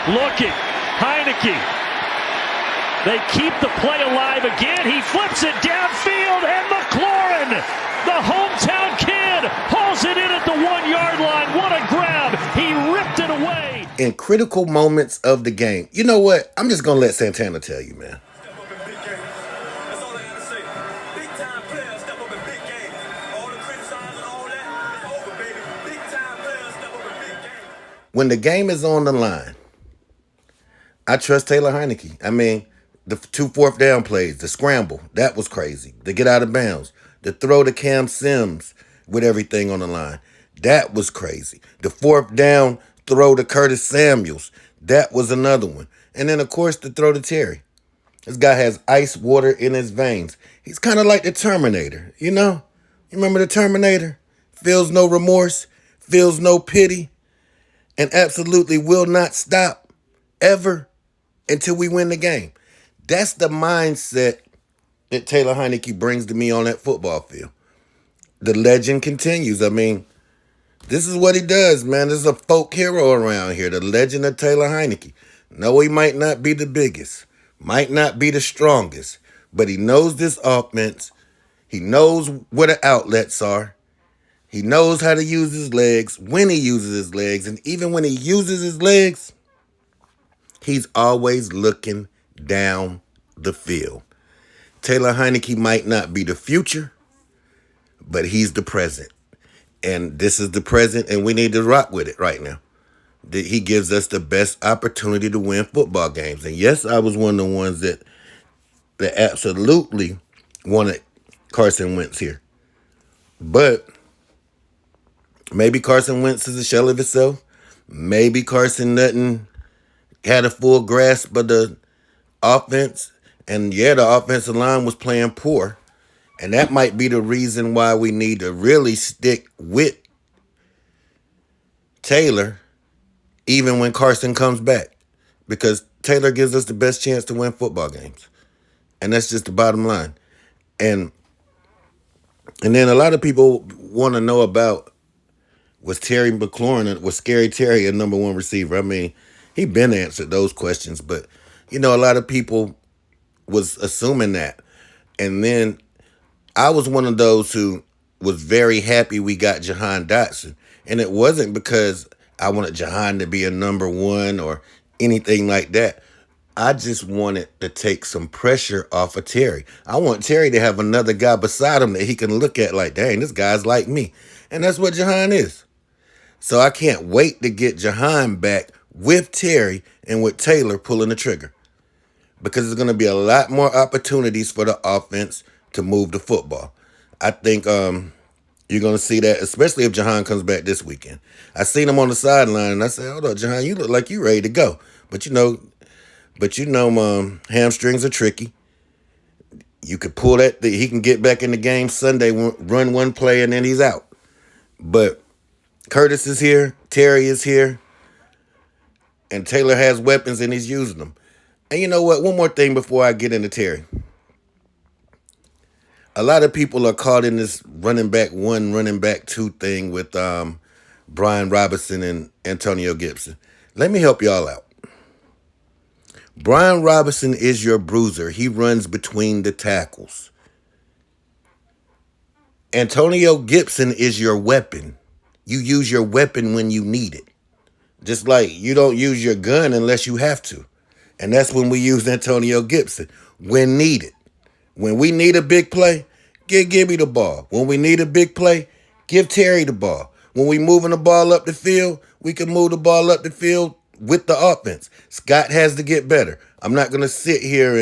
looking. Heinicke. They keep the play alive again. He flips it downfield, and McLaurin, the hometown kid, hauls it in at the 1-yard line. What a grab. He ripped it away. In critical moments of the game, you know what? I'm just going to let Santana tell you, man. When the game is on the line, I trust Taylor Heinicke. I mean, the 2 fourth down plays, the scramble, that was crazy. The get out of bounds, the throw to Cam Sims with everything on the line, that was crazy. The 4th down throw to Curtis Samuels, that was another one. And then, of course, the throw to Terry. This guy has ice water in his veins. He's kind of like the Terminator, you know? You remember the Terminator? Feels no remorse, feels no pity, and absolutely will not stop ever until we win the game. That's the mindset that Taylor Heinicke brings to me on that football field. The legend continues. I mean, this is what he does, man. There's a folk hero around here, the legend of Taylor Heinicke. No, he might not be the biggest, might not be the strongest, but he knows this offense. He knows where the outlets are. He knows how to use his legs, when he uses his legs, and even when he uses his legs, he's always looking down the field. Taylor Heinicke might not be the future, but he's the present. And this is the present, and we need to rock with it right now. He gives us the best opportunity to win football games. And yes, I was one of the ones that absolutely wanted Carson Wentz here. But maybe Carson Wentz is a shell of himself. Maybe Carson Nutton had a full grasp of the offense. And yeah, the offensive line was playing poor. And that might be the reason why we need to really stick with Taylor even when Carson comes back. Because Taylor gives us the best chance to win football games. And that's just the bottom line. And then a lot of people want to know about, was Terry McLaurin, was Scary Terry a number 1 receiver? I mean, he been answered those questions, but, you know, a lot of people was assuming that. And then I was one of those who was very happy we got Jahan Dotson. And it wasn't because I wanted Jahan to be a number 1 or anything like that. I just wanted to take some pressure off of Terry. I want Terry to have another guy beside him that he can look at like, dang, this guy's like me. And that's what Jahan is. So I can't wait to get Jahan back with Terry and with Taylor pulling the trigger. Because there's going to be a lot more opportunities for the offense to move the football. I think you're going to see that, especially if Jahan comes back this weekend. I seen him on the sideline, and I said, hold up, Jahan, you look like you ready to go. But you know, hamstrings are tricky. You could pull that. He can get back in the game Sunday, run one play, and then he's out. But Curtis is here, Terry is here, and Taylor has weapons and he's using them. And you know what? One more thing before I get into Terry. A lot of people are caught in this running back 1, running back 2 thing with Brian Robinson and Antonio Gibson. Let me help y'all out. Brian Robinson is your bruiser. He runs between the tackles. Antonio Gibson is your weapon. You use your weapon when you need it. Just like you don't use your gun unless you have to. And that's when we use Antonio Gibson, when needed. When we need a big play, give me the ball. When we need a big play, give Terry the ball. When we moving the ball up the field, we can move the ball up the field with the offense. Scott has to get better. I'm not going to sit here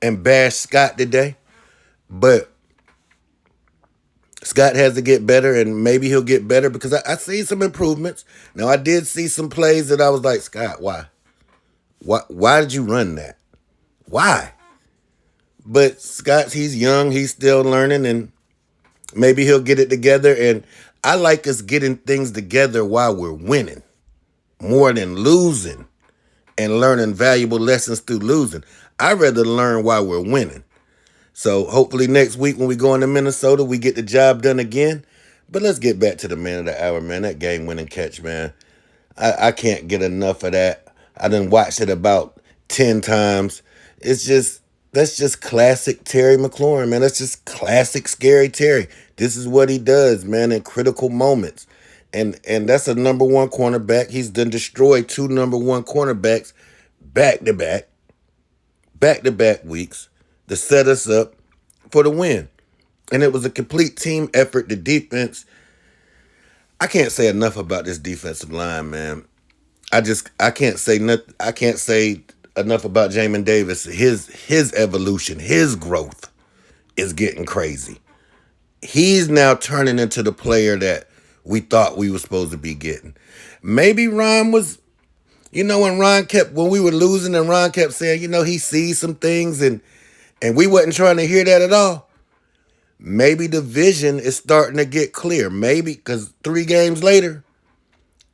and bash Scott today, but Scott has to get better, and maybe he'll get better because I see some improvements. Now, I did see some plays that I was like, Scott, why? Why did you run that? Why? But Scott, he's young, he's still learning, and maybe he'll get it together. And I like us getting things together while we're winning more than losing and learning valuable lessons through losing. I'd rather learn while we're winning. So hopefully next week when we go into Minnesota, we get the job done again. But let's get back to the man of the hour, man. That game-winning catch, man. I can't get enough of that. I done watched it about 10 times. That's just classic Terry McLaurin, man. That's just classic scary Terry. This is what he does, man, in critical moments. And that's a number one cornerback. He's done destroyed two number one cornerbacks back to back weeks to set us up for the win. And it was a complete team effort. The defense, I can't say enough about this defensive line, man. I can't say enough about Jamin Davis. His evolution, his growth is getting crazy. He's now turning into the player that we thought we were supposed to be getting. Maybe Ron was, when we were losing and Ron kept saying, he sees some things and we wasn't trying to hear that at all. Maybe the vision is starting to get clear. Maybe because 3 games later,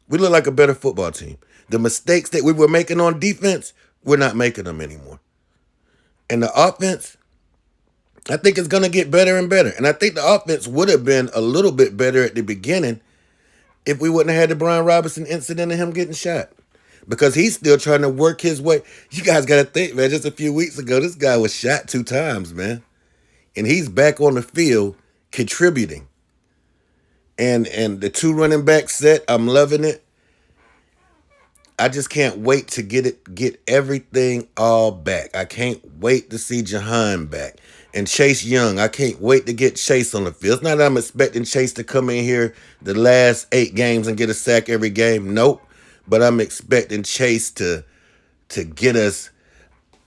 we look like a better football team. The mistakes that we were making on defense, we're not making them anymore. And the offense, I think it's going to get better and better. And I think the offense would have been a little bit better at the beginning if we wouldn't have had the Brian Robinson incident and him getting shot. Because he's still trying to work his way. You guys got to think, man, just a few weeks ago, this guy was shot 2 times, man. And he's back on the field contributing. And the 2 running back set, I'm loving it. I just can't wait to get everything all back. I can't wait to see Jahan back. And Chase Young, I can't wait to get Chase on the field. It's not that I'm expecting Chase to come in here the last 8 games and get a sack every game. Nope. But I'm expecting Chase to get us,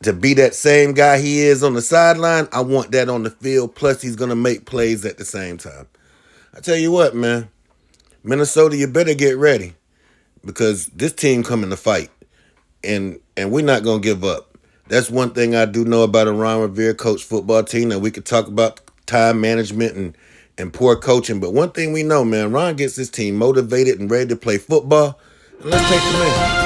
to be that same guy he is on the sideline. I want that on the field. Plus, he's going to make plays at the same time. I tell you what, man. Minnesota, you better get ready. Because this team coming to fight. And we're not going to give up. That's one thing I do know about a Ron Rivera coach football team. That we could talk about time management and poor coaching. But one thing we know, man, Ron gets his team motivated and ready to play football. And let's take them in.